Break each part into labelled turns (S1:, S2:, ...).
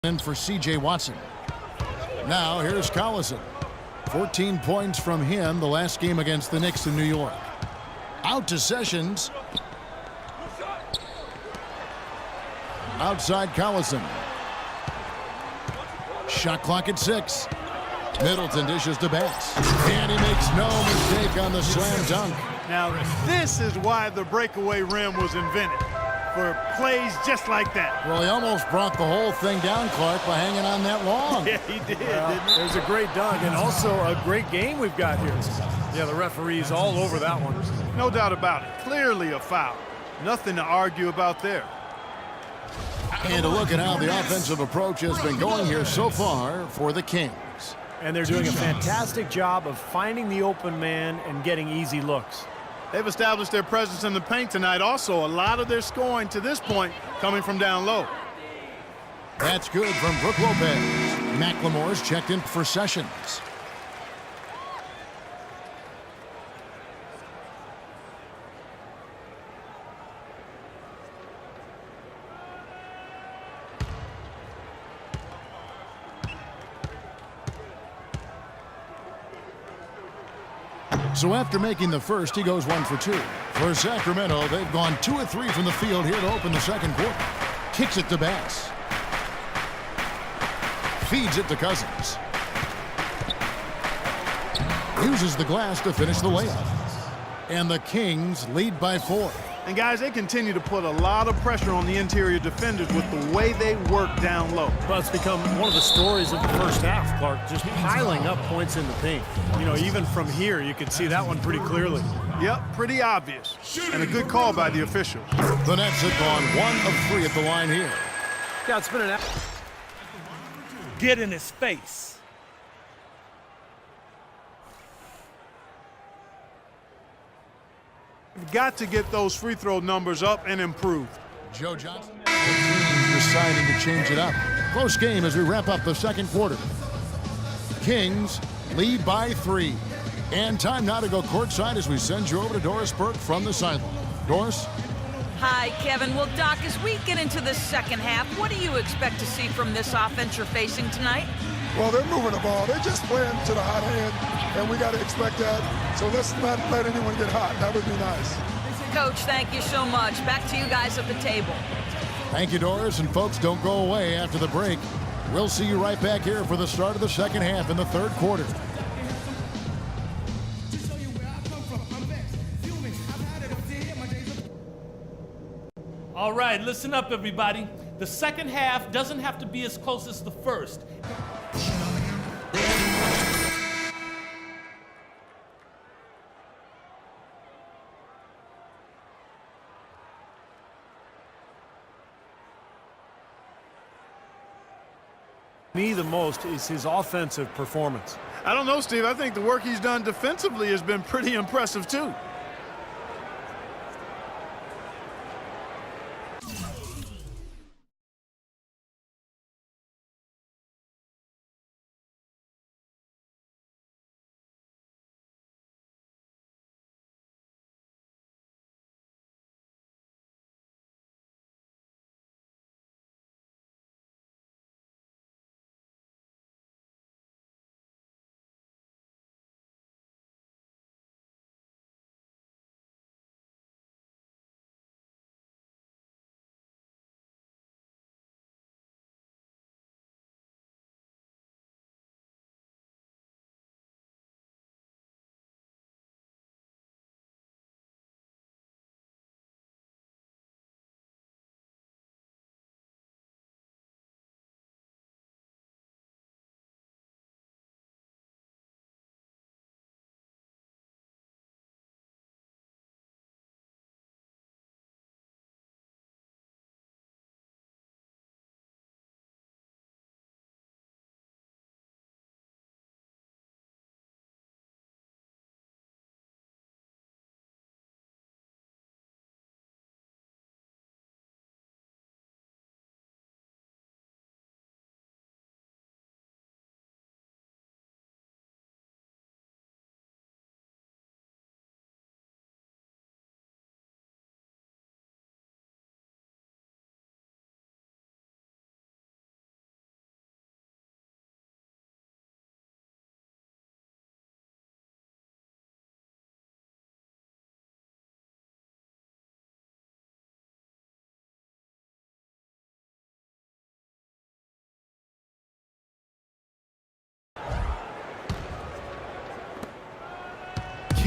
S1: in for C.J. Watson. Now here's Collison. 14 points from him the last game against the Knicks in New York. Out to Sessions. Outside Collison. Shot clock at 6. Middleton dishes to Bass. And he makes no mistake on the slam dunk.
S2: Now, this is why the breakaway rim was invented, for plays just like that.
S1: Well, he almost brought the whole thing down, Clark, by hanging on that long.
S2: Yeah, he did, didn't he?
S3: It was a great dunk and also a great game we've got here. Yeah, the referee's all over that one.
S2: No doubt about it. Clearly a foul. Nothing to argue about there.
S1: And to look at how the offensive approach has been going here so far for the Kings.
S3: And they're doing a fantastic job of finding the open man and getting easy looks.
S2: They've established their presence in the paint tonight. Also, a lot of their scoring to this point coming from down low.
S1: That's good from Brook Lopez. McLemore's checked in for Sessions. So after making the first, he goes 1 for 2. For Sacramento, they've gone 2 of 3 from the field here to open the second quarter. Kicks it to Bass. Feeds it to Cousins. Uses the glass to finish the layup. And the Kings lead by 4.
S2: And guys, they continue to put a lot of pressure on the interior defenders with the way they work down low.
S3: Well, it's become one of the stories of the first half, Clark, just piling up points in the paint. You know, even from here, you can see that one pretty clearly.
S2: Yep, pretty obvious. And a good call by the officials.
S1: The Nets have gone 1 of 3 at the line here.
S3: Yeah, it's been an...
S4: Get in his face.
S2: You've got to get those free throw numbers up and improve.
S1: Joe Johnson. The Kings deciding to change it up. Close game as we wrap up the second quarter. Kings lead by 3. And time now to go courtside as we send you over to Doris Burke from the sideline. Doris?
S5: Hi, Kevin. Well, Doc, as we get into the second half, what do you expect to see from this offense you're facing tonight?
S6: Well, they're moving the ball. They're just playing to the hot hand, and we got to expect that. So let's not let anyone get hot. That would be nice.
S5: Coach, thank you so much. Back to you guys at the table.
S1: Thank you, Doris. And folks, don't go away after the break. We'll see you right back here for the start of the second half in the third quarter.
S4: All right, listen up, everybody. The second half doesn't have to be as close as the first.
S3: Me, the most is his offensive performance.
S2: I don't know, Steve. I think the work he's done defensively has been pretty impressive, too.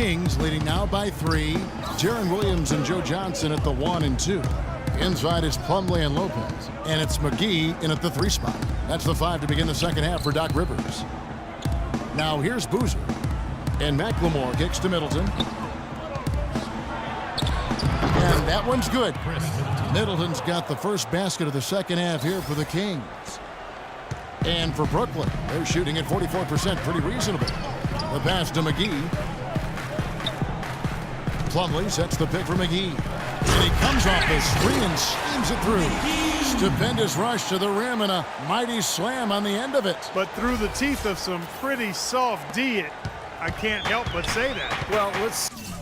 S1: Kings leading now by 3. Deron Williams and Joe Johnson at the 1 and 2. Inside is Plumlee and Lopez. And it's McGee in at the 3 spot. That's the 5 to begin the second half for Doc Rivers. Now here's Boozer. And McLemore kicks to Middleton. And that one's good. Middleton's got the first basket of the second half here for the Kings. And for Brooklyn, they're shooting at 44%, pretty reasonable. The pass to McGee. Plumlee sets the pick for McGee. And he comes off the screen and schemes it through. Stupendous rush to the rim and a mighty slam on the end of it.
S2: But through the teeth of some pretty soft D, I can't help but say that.
S3: Well, let's see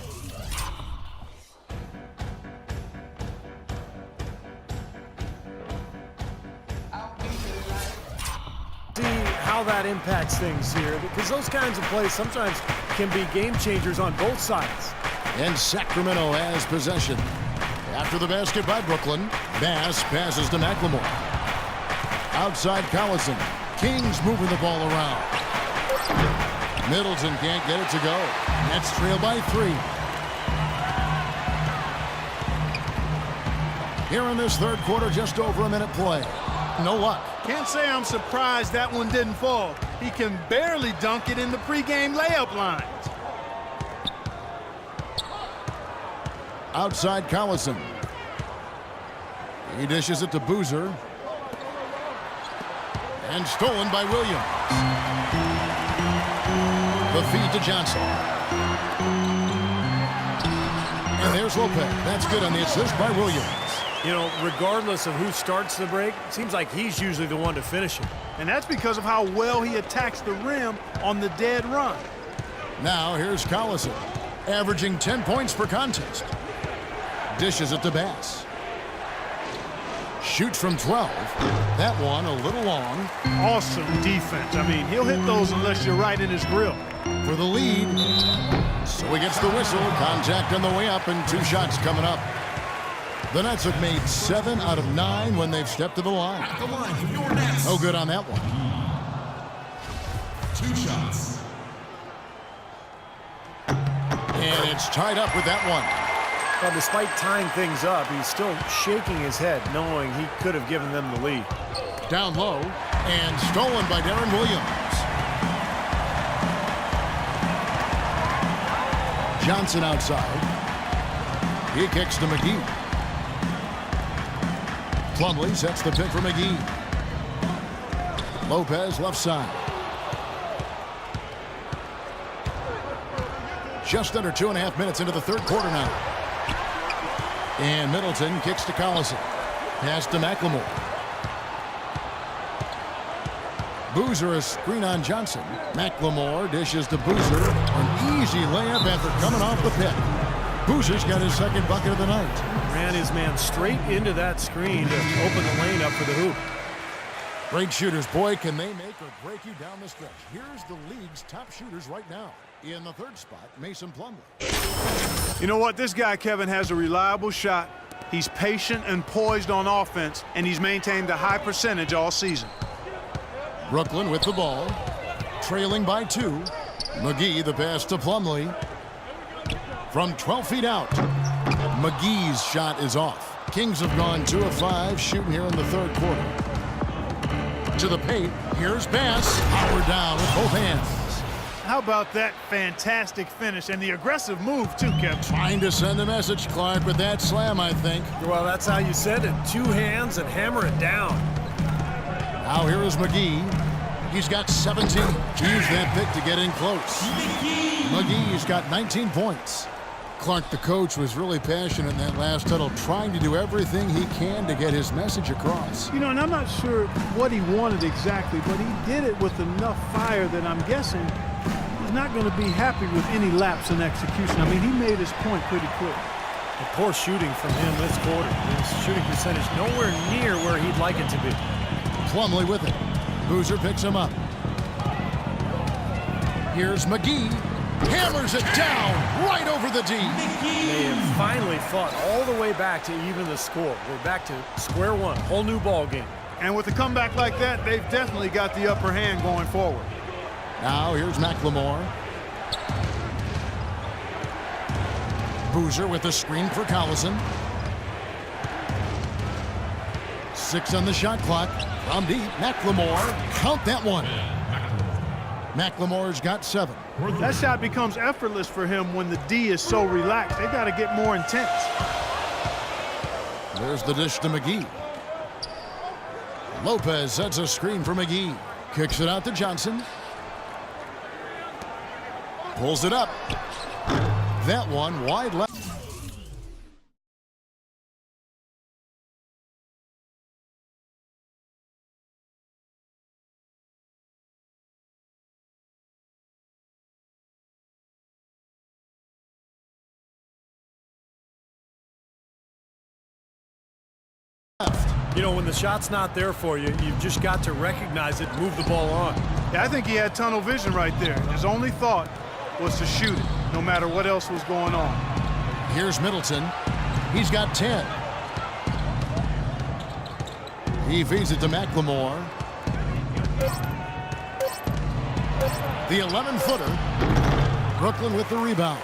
S3: how that impacts things here, because those kinds of plays sometimes can be game changers on both sides.
S1: And Sacramento has possession. After the basket by Brooklyn, Bass passes to McLemore. Outside Collison. Kings moving the ball around. Middleton can't get it to go. Nets trail by 3. Here in this third quarter, just over a minute play. No luck.
S2: Can't say I'm surprised that one didn't fall. He can barely dunk it in the pregame layup lines.
S1: Outside Collison. He dishes it to Boozer. And stolen by Williams. The feed to Johnson. And there's Lopez. That's good on the assist by Williams.
S3: You know, regardless of who starts the break, it seems like he's usually the one to finish it.
S2: And that's because of how well he attacks the rim on the dead run.
S1: Now here's Collison, averaging 10 points per contest. Dishes it to Bass. Shoots from 12. That one a little long.
S2: Awesome defense. I mean, he'll hit those unless you're right in his grill.
S1: For the lead. So he gets the whistle. Contact on the way up and 2 shots coming up. The Nets have made 7 out of 9 when they've stepped to the line.
S7: At the line for your Nets.
S1: No good on that one.
S7: 2 shots.
S1: And it's tied up with that one.
S3: Well, despite tying things up, he's still shaking his head, knowing he could have given them the lead.
S1: Down low and stolen by Deron Williams. Johnson outside. He kicks to McGee. Plumlee sets the pick for McGee. Lopez left side. Just under 2.5 minutes into the third quarter now. And Middleton kicks to Collison. Pass to McLemore. Boozer a screen on Johnson. McLemore dishes to Boozer. An easy layup after coming off the pick. Boozer's got his second bucket of the night.
S3: Ran his man straight into that screen to open the lane up for the hoop.
S1: Great shooters, boy, can they make or break you down the stretch. Here's the league's top shooters right now. In the third spot, Mason Plumlee.
S2: You know what? This guy, Kevin, has a reliable shot. He's patient and poised on offense, and he's maintained a high percentage all season.
S1: Brooklyn with the ball. Trailing by 2. McGee the pass to Plumlee. From 12 feet out. McGee's shot is off. Kings have gone 2 of 5 shooting here in the third quarter. To the paint. Here's Bass. Power down with both hands.
S2: How about that fantastic finish and the aggressive move, too, Kevin?
S1: Trying to send a message, Clark, with that slam, I think.
S3: Well, that's how you said it. 2 hands and hammer it down.
S1: Now here is McGee. He's got 17. He used that pick to get in close. McGee's got 19 points. Clark, the coach, was really passionate in that last huddle, trying to do everything he can to get his message across.
S2: You know, and I'm not sure what he wanted exactly, but he did it with enough fire that I'm guessing he's not going to be happy with any lapse in execution. I mean, he made his point pretty clear.
S3: The poor shooting from him this quarter. His shooting percentage nowhere near where he'd like it to be.
S1: Plumlee with it. Boozer picks him up. Here's McGee. Hammers it down right over the D.
S3: They have finally fought all the way back to even the score. We're back to square one, whole new ball game.
S2: And with a comeback like that, they've definitely got the upper hand going forward.
S1: Now here's McLemore. Boozer with a screen for Collison. 6 on the shot clock. From deep, McLemore. Count that one. McLemore's got 7.
S2: That shot becomes effortless for him when the D is so relaxed. They got to get more intense.
S1: There's the dish to McGee. Lopez sets a screen for McGee. Kicks it out to Johnson. Pulls it up. That one wide left.
S3: You know, when the shot's not there for you, you've just got to recognize it, move the ball on.
S2: Yeah, I think he had tunnel vision right there. His only thought was to shoot it, no matter what else was going on.
S1: Here's Middleton. He's got 10. He feeds it to McLemore. The 11-footer. Brooklyn with the rebound.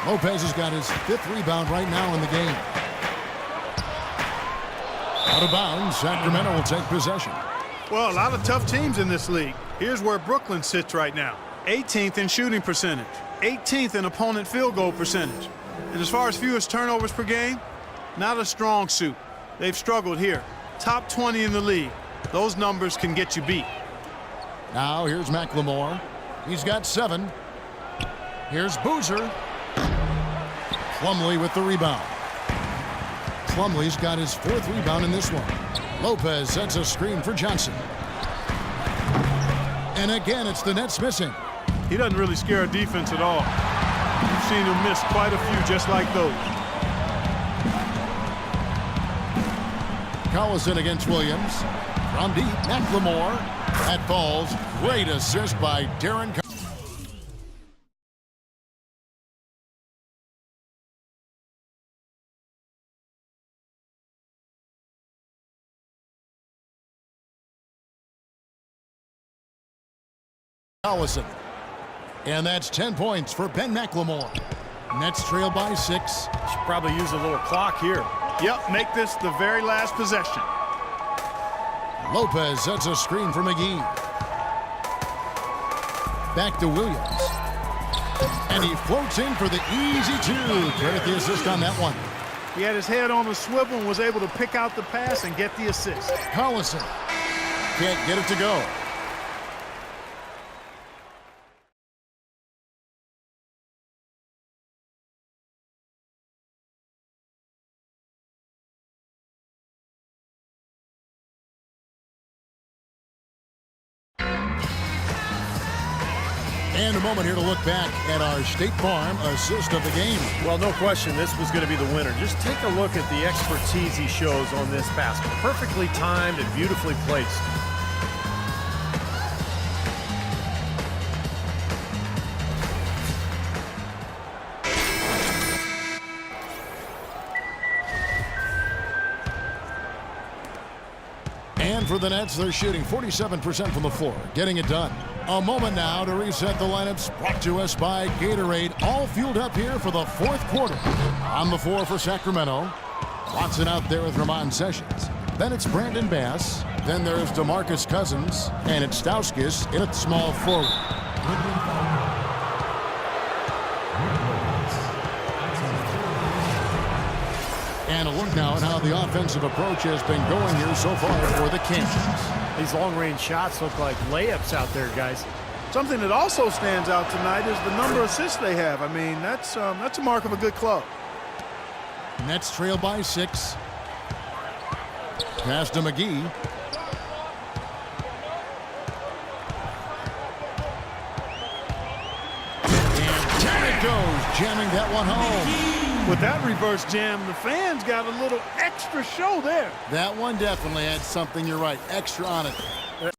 S1: Lopez has got his 5th rebound right now in the game. Out of bounds, Sacramento will take possession.
S2: Well, a lot of tough teams in this league. Here's where Brooklyn sits right now. 18th in shooting percentage, 18th in opponent field goal percentage. And as far as fewest turnovers per game, not a strong suit. They've struggled here. Top 20 in the league. Those numbers can get you beat.
S1: Now here's McLemore. He's got 7. Here's Boozer. Plumlee with the rebound. Plumlee's got his 4th rebound in this one. Lopez sets a screen for Johnson. And again, it's the Nets missing.
S2: He doesn't really scare a defense at all. You've seen him miss quite a few just like those.
S1: Collison against Williams. From deep, McLemore. That falls. Great assist by Darren. Collison. And that's 10 points for Ben McLemore. Nets trail by 6.
S3: Should probably use a little clock here.
S2: Yep, make this the very last possession.
S1: Lopez sets a screen for McGee. Back to Williams. And he floats in for the easy 2. Credit the assist on that one.
S2: He had his head on the swivel and was able to pick out the pass and get the assist.
S1: Collison can't get it to go. And a moment here to look back at our State Farm assist of the game.
S3: Well, no question, this was going to be the winner. Just take a look at the expertise he shows on this basket. Perfectly timed and beautifully placed.
S1: And for the Nets, they're shooting 47% from the floor, getting it done. A moment now to reset the lineups, brought to us by Gatorade, all fueled up here for the 4th quarter. On the floor for Sacramento, Watson out there with Ramon Sessions. Then it's Brandon Bass. Then there's DeMarcus Cousins, and it's Stauskas in at small forward. And a look now at how the offensive approach has been going here so far for the Kings.
S3: These long-range shots look like layups out there, guys.
S2: Something that also stands out tonight is the number of assists they have. I mean, that's a mark of a good club.
S1: Nets trail by 6. Pass to McGee. And down it goes, jamming that one home.
S2: With that reverse jam, the fans got a little extra show there.
S1: That one definitely had something, you're right, extra on it.